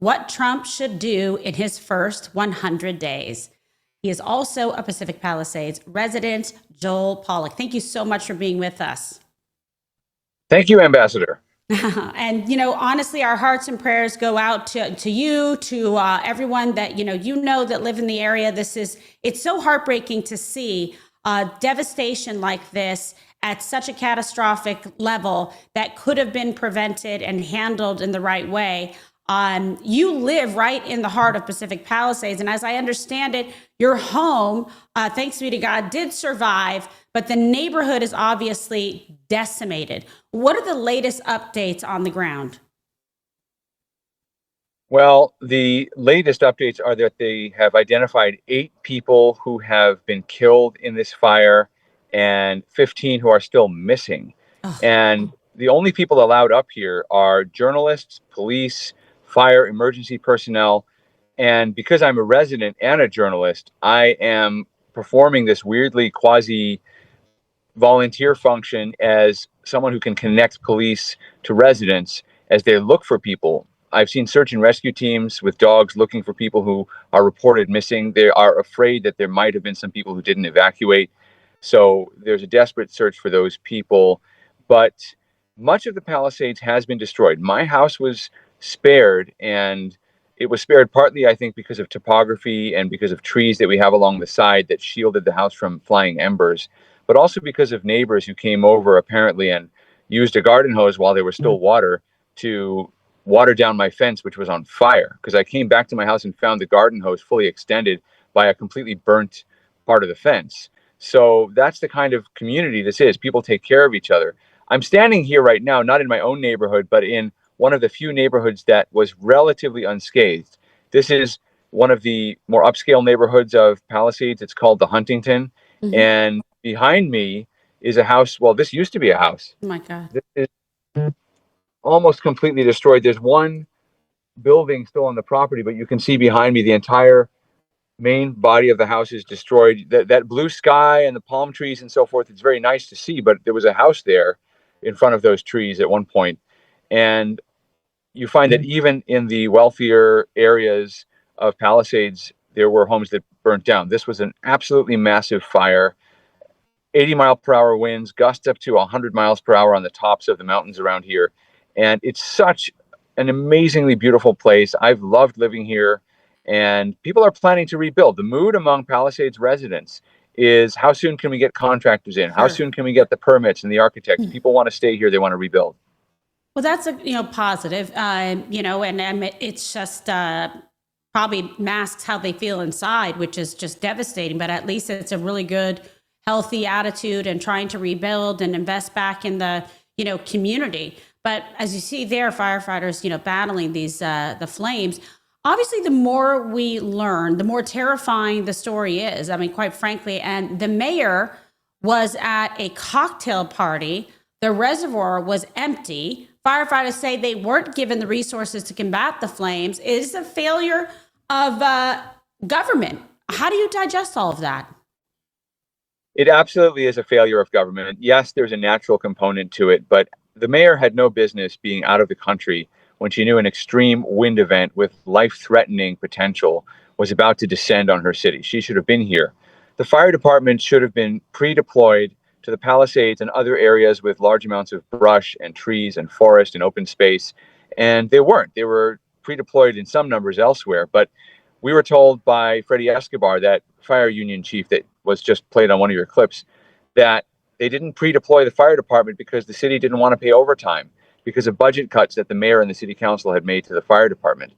What Trump should do in his first 100 days. He is also a Pacific Palisades resident. Joel Pollack, thank you so much for being with us. Thank you, Ambassador. And, honestly, our hearts and prayers go out to you, to everyone that, that live in the area. It's so heartbreaking to see devastation like this at such a catastrophic level that could have been prevented and handled in the right way. You live right in the heart of Pacific Palisades. And as I understand it, your home, thanks be to God, did survive, but the neighborhood is obviously decimated. What are the latest updates on the ground? Well, the latest updates are that they have identified 8 people who have been killed in this fire and 15 who are still missing. Oh. And the only people allowed up here are journalists, police, fire, emergency personnel. And because I'm a resident and a journalist, I am performing this weirdly quasi volunteer function as someone who can connect police to residents as they look for people. I've seen search and rescue teams with dogs looking for people who are reported missing. They are afraid that there might have been some people who didn't evacuate. So there's a desperate search for those people. But much of the Palisades has been destroyed. My house was spared, and it was spared partly, I think, because of topography and because of trees that we have along the side that shielded the house from flying embers, but also because of neighbors who came over apparently and used a garden hose while there was still water to water down my fence, which was on fire, because I came back to my house and found the garden hose fully extended by a completely burnt part of the fence. So that's the kind of community this is. People take care of each other. I'm standing here right now, not in my own neighborhood, but in one of the few neighborhoods that was relatively unscathed. This is one of the more upscale neighborhoods of Palisades. It's called the Huntington. Mm-hmm. And behind me is a house. Well, this used to be a house. Oh my God. This is almost completely destroyed. There's one building still on the property, but you can see behind me the entire main body of the house is destroyed. That blue sky and the palm trees and so forth, it's very nice to see, but there was a house there in front of those trees at one point. And you find that even in the wealthier areas of Palisades, there were homes that burnt down. This was an absolutely massive fire. 80-mile-per-hour winds, gusts up to 100 miles per hour on the tops of the mountains around here. And it's such an amazingly beautiful place. I've loved living here, and people are planning to rebuild. The mood among Palisades residents is, how soon can we get contractors in? How soon can we get the permits and the architects? People want to stay here. They want to rebuild. Well, that's a positive, and it's just probably masks how they feel inside, which is just devastating. But at least it's a really good, healthy attitude and trying to rebuild and invest back in the community. But as you see there, firefighters battling these the flames. Obviously, the more we learn, the more terrifying the story is. I mean, quite frankly, and the mayor was at a cocktail party. The reservoir was empty. Firefighters say they weren't given the resources to combat the flames. It is a failure of government. How do you digest all of that? It absolutely is a failure of government. Yes, there's a natural component to it, but the mayor had no business being out of the country when she knew an extreme wind event with life-threatening potential was about to descend on her city. She should have been here. The fire department should have been pre-deployed to the Palisades and other areas with large amounts of brush and trees and forest and open space. And they weren't. They were pre-deployed in some numbers elsewhere. But we were told by Freddie Escobar, that fire union chief that was just played on one of your clips, that they didn't pre-deploy the fire department because the city didn't want to pay overtime because of budget cuts that the mayor and the city council had made to the fire department.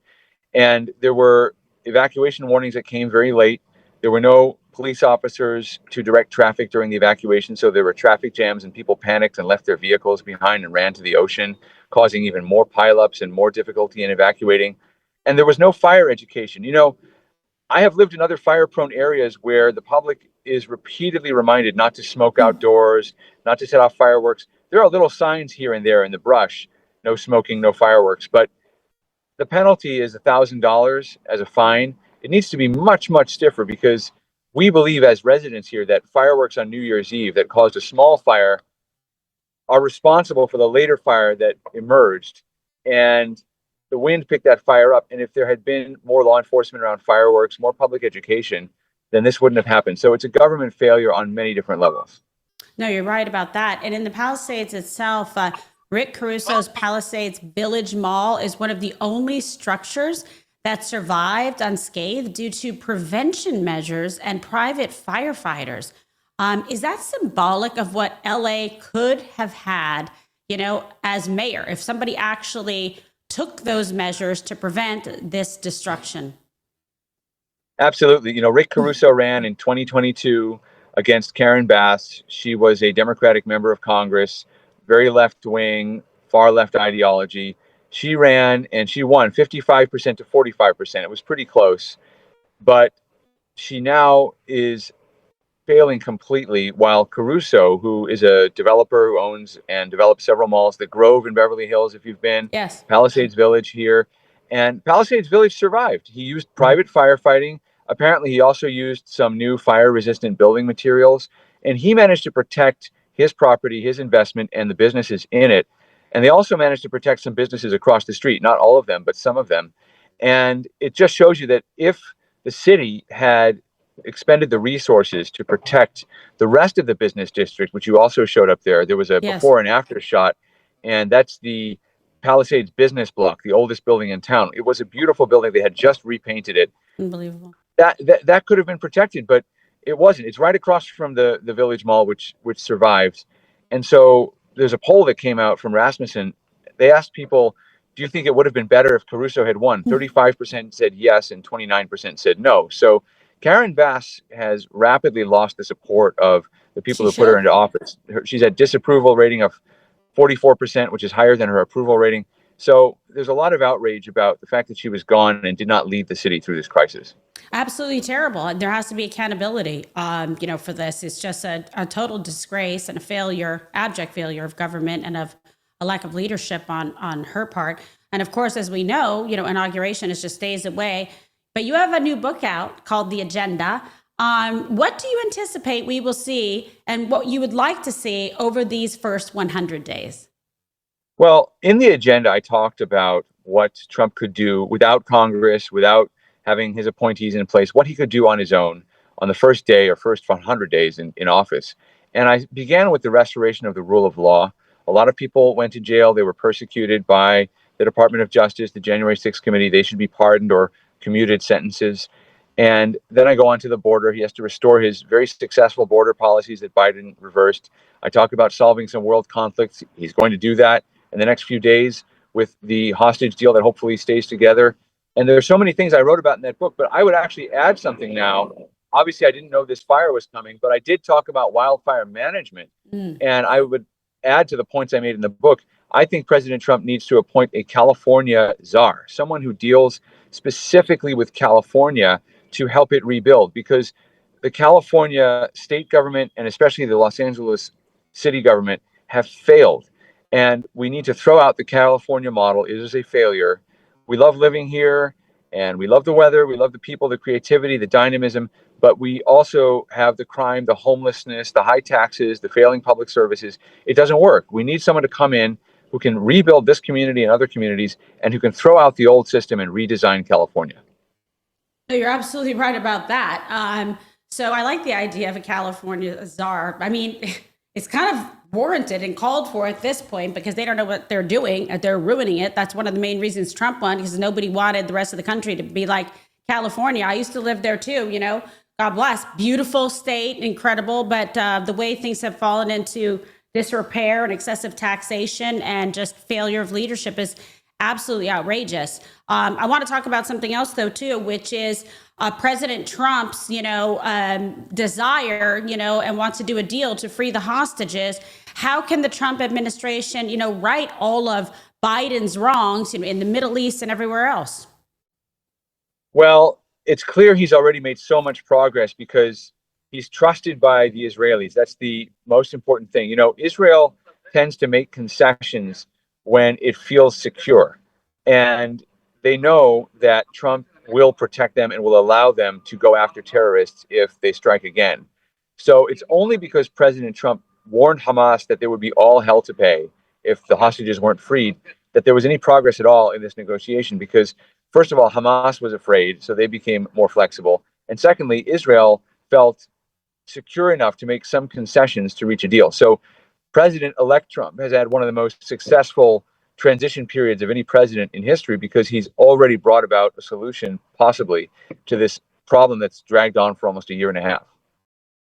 And there were evacuation warnings that came very late. There were no police officers to direct traffic during the evacuation, so there were traffic jams and people panicked and left their vehicles behind and ran to the ocean, causing even more pileups and more difficulty in evacuating. And there was no fire education. I have lived in other fire-prone areas where the public is repeatedly reminded not to smoke outdoors, not to set off fireworks. There are little signs here and there in the brush, no smoking, no fireworks, but the penalty is $1,000 as a fine. It needs to be much, much stiffer because we believe as residents here that fireworks on New Year's Eve that caused a small fire are responsible for the later fire that emerged. And the wind picked that fire up. And if there had been more law enforcement around fireworks, more public education, then this wouldn't have happened. So it's a government failure on many different levels. No, you're right about that. And in the Palisades itself, Rick Caruso's Palisades Village Mall is one of the only structures that survived unscathed due to prevention measures and private firefighters. Is that symbolic of what LA could have had, as mayor, if somebody actually took those measures to prevent this destruction? Absolutely. Rick Caruso ran in 2022 against Karen Bass. She was a Democratic member of Congress, very left wing, far left ideology. She ran and she won 55% to 45%. It was pretty close, but she now is failing completely, while Caruso, who is a developer who owns and develops several malls, the Grove in Beverly Hills, if you've been, Yes. Palisades Village here, and Palisades Village survived. He used private firefighting. Apparently, he also used some new fire-resistant building materials, and he managed to protect his property, his investment, and the businesses in it. And they also managed to protect some businesses across the street, not all of them, but some of them. And it just shows you that if the city had expended the resources to protect the rest of the business district, which you also showed up there, there was a Yes. before and after shot, and that's the Palisades business block, the oldest building in town. It was a beautiful building. They had just repainted it. Unbelievable. That could have been protected, but it wasn't. It's right across from the Village Mall, which survives. And so there's a poll that came out from Rasmussen. They asked people, do you think it would have been better if Caruso had won? 35% said yes, and 29% said no. So Karen Bass has rapidly lost the support of the people who put her into office. She's at disapproval rating of 44%, which is higher than her approval rating. So there's a lot of outrage about the fact that she was gone and did not lead the city through this crisis. Absolutely terrible. And there has to be accountability, for this. It's just a total disgrace and a failure, abject failure of government and of a lack of leadership on her part. And of course, as we know, inauguration is just days away. But you have a new book out called The Agenda. What do you anticipate we will see and what you would like to see over these first 100 days? Well, in The Agenda, I talked about what Trump could do without Congress, without having his appointees in place, what he could do on his own on the first day or first 100 days in office. And I began with the restoration of the rule of law. A lot of people went to jail. They were persecuted by the Department of Justice, the January 6th committee. They should be pardoned or commuted sentences. And then I go on to the border. He has to restore his very successful border policies that Biden reversed. I talk about solving some world conflicts. He's going to do that in the next few days with the hostage deal that hopefully stays together. And there are so many things I wrote about in that book, but I would actually add something now. Obviously, I didn't know this fire was coming, but I did talk about wildfire management. And I would add to the points I made in the book. I think President Trump needs to appoint a California czar, someone who deals specifically with California to help it rebuild, because the California state government and especially the Los Angeles city government have failed. And we need to throw out the California model. It is a failure. We love living here and we love the weather. We love the people, the creativity, the dynamism, but we also have the crime, the homelessness, the high taxes, the failing public services. It doesn't work. We need someone to come in who can rebuild this community and other communities and who can throw out the old system and redesign California. No, you're absolutely right about that. So I like the idea of a California czar. I mean, it's kind of warranted and called for at this point because they don't know what they're doing. They're ruining it. That's one of the main reasons Trump won, because nobody wanted the rest of the country to be like California. I used to live there too, God bless. Beautiful state, incredible. But the way things have fallen into disrepair and excessive taxation and just failure of leadership is absolutely outrageous. I want to talk about something else, though, too, which is President Trump's, desire, and wants to do a deal to free the hostages. How can the Trump administration, right all of Biden's wrongs in the Middle East and everywhere else? Well, it's clear he's already made so much progress because he's trusted by the Israelis. That's the most important thing. Israel tends to make concessions when it feels secure. And they know that Trump will protect them and will allow them to go after terrorists if they strike again. So it's only because President Trump warned Hamas that there would be all hell to pay if the hostages weren't freed that there was any progress at all in this negotiation because, first of all, Hamas was afraid, so they became more flexible. And secondly, Israel felt secure enough to make some concessions to reach a deal. So President-elect Trump has had one of the most successful transition periods of any president in history because he's already brought about a solution, possibly, to this problem that's dragged on for almost a year and a half.